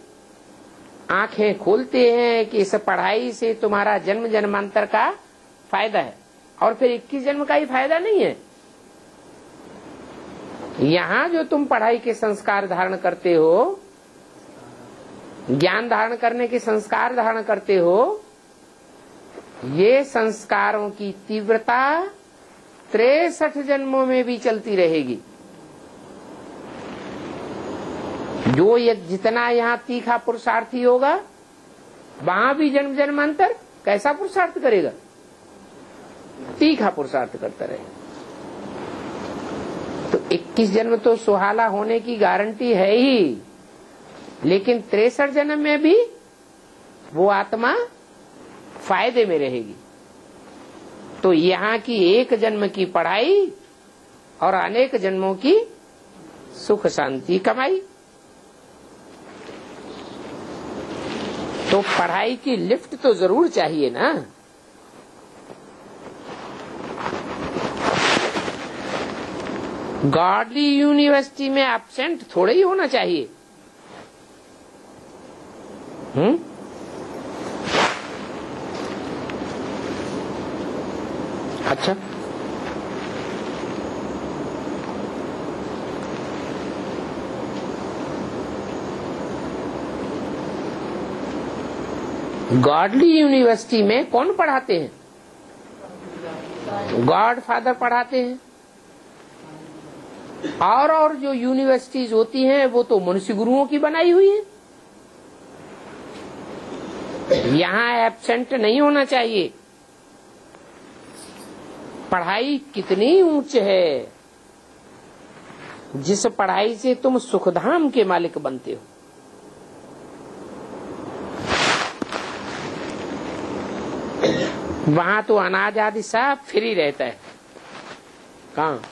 आंखें खोलते हैं कि इस पढ़ाई से तुम्हारा जन्म जन्मांतर का फायदा है, और फिर 21 जन्म का ही फायदा नहीं है। यहाँ जो तुम पढ़ाई के संस्कार धारण करते हो, ज्ञान धारण करने के संस्कार धारण करते हो, ये संस्कारों की तीव्रता 63 जन्मों में भी चलती रहेगी। जो ये जितना यहाँ तीखा पुरुषार्थी होगा, वहां भी जन्म जन्मांतर कैसा पुरुषार्थ करेगा? तीखा पुरुषार्थ करता रहेगा। तो 21 जन्म तो सुहाना होने की गारंटी है ही, लेकिन 63 जन्म में भी वो आत्मा फायदे में रहेगी। तो यहाँ की एक जन्म की पढ़ाई और अनेक जन्मों की सुख शांति कमाई। तो पढ़ाई की लिफ्ट तो जरूर चाहिए ना। गॉडली यूनिवर्सिटी में एब्सेंट थोड़ा ही होना चाहिए। अच्छा, गॉडली यूनिवर्सिटी में कौन पढ़ाते हैं? गॉड फादर पढ़ाते हैं। और जो यूनिवर्सिटीज होती हैं वो तो मनुष्य गुरुओं की बनाई हुई है। यहाँ एब्सेंट नहीं होना चाहिए। पढ़ाई कितनी ऊंच है, जिस पढ़ाई से तुम सुखधाम के मालिक बनते हो। वहां तो अनाज आदि सब फ्री रहता है। कहाँ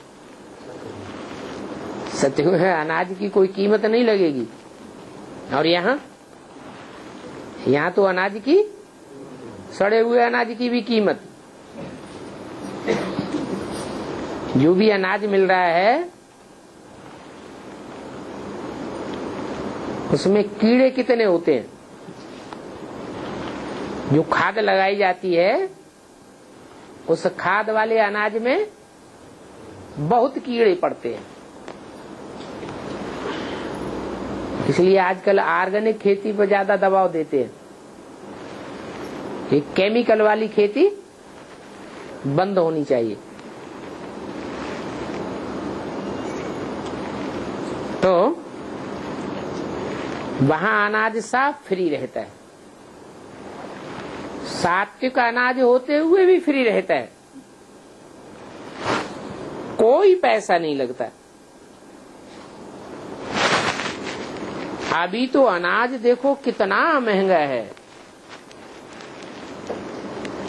सत्य है, अनाज की कोई कीमत नहीं लगेगी। और यहाँ तो अनाज की, सड़े हुए अनाज की भी कीमत। जो भी अनाज मिल रहा है उसमें कीड़े कितने होते हैं। जो खाद लगाई जाती है उस खाद वाले अनाज में बहुत कीड़े पड़ते हैं। इसलिए आजकल ऑर्गेनिक खेती पर ज्यादा दबाव देते हैं। ये केमिकल वाली खेती बंद होनी चाहिए। तो वहां अनाज साफ फ्री रहता है। सात्विक अनाज होते हुए भी फ्री रहता है, कोई पैसा नहीं लगता। अभी तो अनाज देखो कितना महंगा है।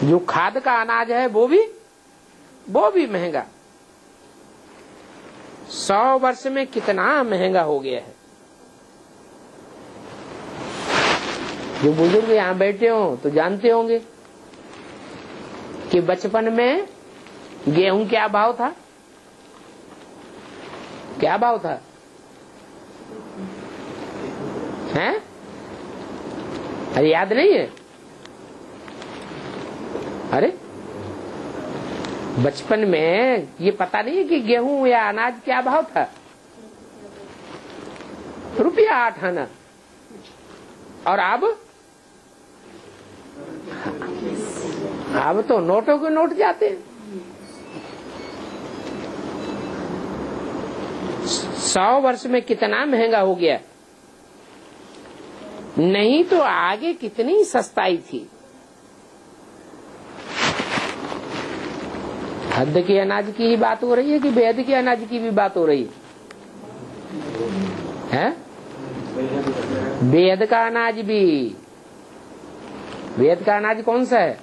जो खाद का अनाज है वो भी महंगा। 100 वर्ष में कितना महंगा हो गया है। जो बुजुर्ग यहाँ बैठे हो तो जानते होंगे कि बचपन में गेहूं क्या भाव था। क्या भाव था? हैं? अरे याद नहीं है? अरे बचपन में ये पता नहीं है कि गेहूं या अनाज क्या भाव था? ₹8 आना। और अब तो नोटों के नोट जाते हैं। 100 वर्ष में कितना महंगा हो गया। नहीं तो आगे कितनी सस्ताई थी। हद के अनाज की ही बात हो रही है कि बेहद के अनाज की भी बात हो रही है? बेहद का अनाज भी। बेहद का अनाज कौन सा है?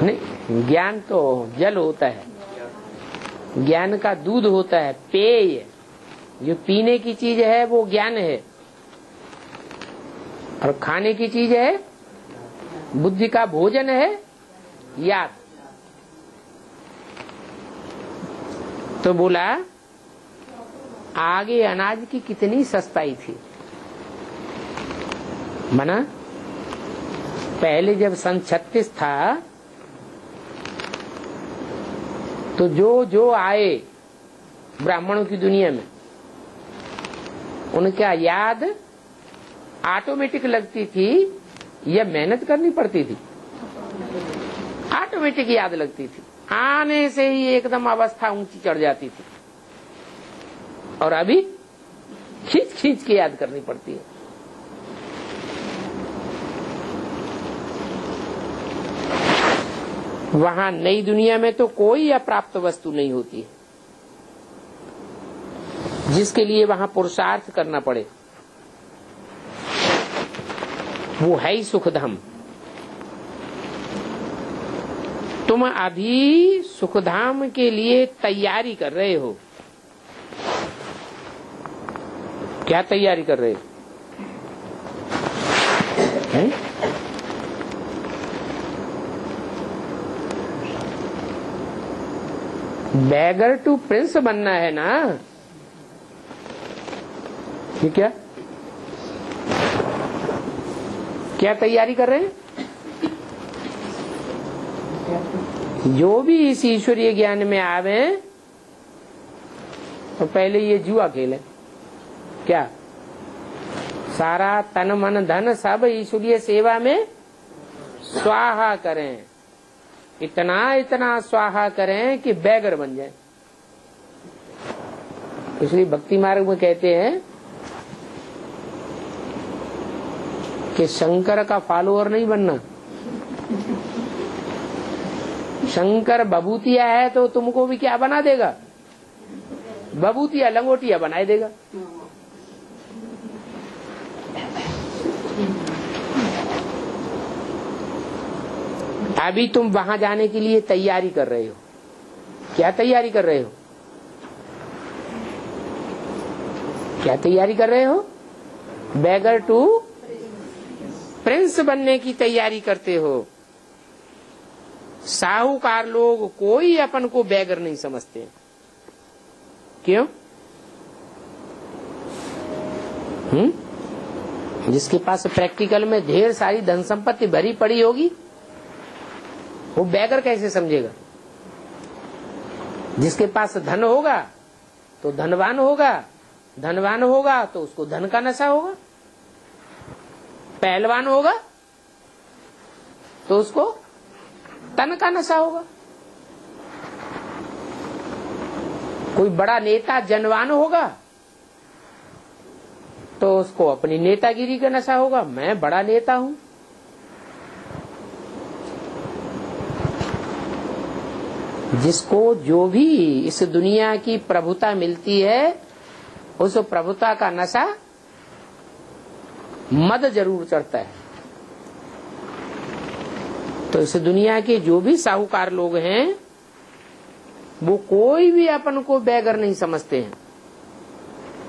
नहीं, ज्ञान तो जल होता है, ज्ञान का दूध होता है, पेय। जो पीने की चीज है वो ज्ञान है। और खाने की चीज है, बुद्धि का भोजन है याद। तो बोला आगे अनाज की कितनी सस्ताई थी। मना पहले जब सन 36 था तो जो आए ब्राह्मणों की दुनिया में उनका याद ऑटोमेटिक लगती थी या मेहनत करनी पड़ती थी? ऑटोमेटिक याद लगती थी, आने से ही एकदम अवस्था ऊंची चढ़ जाती थी। और अभी खींच खींच के याद करनी पड़ती है। वहां नई दुनिया में तो कोई अप्राप्त वस्तु नहीं होती है जिसके लिए वहां पुरुषार्थ करना पड़े। वो है ही सुखधाम। तुम अभी सुखधाम के लिए तैयारी कर रहे हो। क्या तैयारी कर रहे हो? बैगर टू प्रिंस बनना है ना? ये क्या तैयारी कर रहे हैं? जो भी इस ईश्वरीय ज्ञान में आवे तो पहले ये जुआ खेले। क्या? सारा तन मन धन सब ईश्वरीय सेवा में स्वाहा करें। इतना स्वाहा करें कि बैगर बन जाए। इसलिए भक्ति मार्ग में कहते हैं कि शंकर का फॉलोअर नहीं बनना। शंकर बबूतिया है तो तुमको भी क्या बना देगा? बबूतिया लंगोटिया बनाए देगा। अभी तुम वहां जाने के लिए तैयारी कर रहे हो। क्या तैयारी कर रहे हो? क्या तैयारी कर रहे हो? बैगर टू प्रिंस बनने की तैयारी करते हो। साहूकार लोग कोई अपन को बैगर नहीं समझते। क्यों? जिसके पास प्रैक्टिकल में ढेर सारी धन संपत्ति भरी पड़ी होगी वो बैगर कैसे समझेगा? जिसके पास धन होगा तो धनवान होगा, धनवान होगा तो उसको धन का नशा होगा। पहलवान होगा तो उसको तन का नशा होगा। कोई बड़ा नेता जनवान होगा तो उसको अपनी नेतागिरी का नशा होगा। मैं बड़ा नेता हूं। जिसको जो भी इस दुनिया की प्रभुता मिलती है उस प्रभुता का नशा मद जरूर चढ़ता है। तो इस दुनिया के जो भी साहूकार लोग हैं वो कोई भी अपन को बैगर नहीं समझते हैं।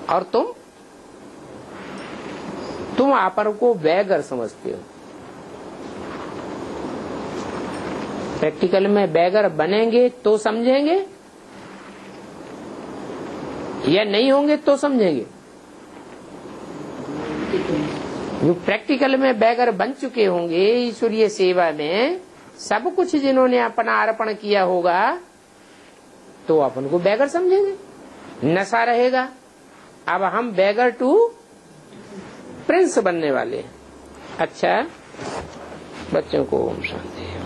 और तुम अपन को बैगर समझते हो। प्रैक्टिकल में बैगर बनेंगे तो समझेंगे या नहीं होंगे तो समझेंगे। जो प्रैक्टिकल में बैगर बन चुके होंगे ईश्वरीय सेवा में सब कुछ जिन्होंने अपना अर्पण किया होगा तो अपन को बैगर समझेंगे। नशा रहेगा। अब हम बैगर टू प्रिंस बनने वाले हैं। अच्छा, बच्चों को ओम शांति।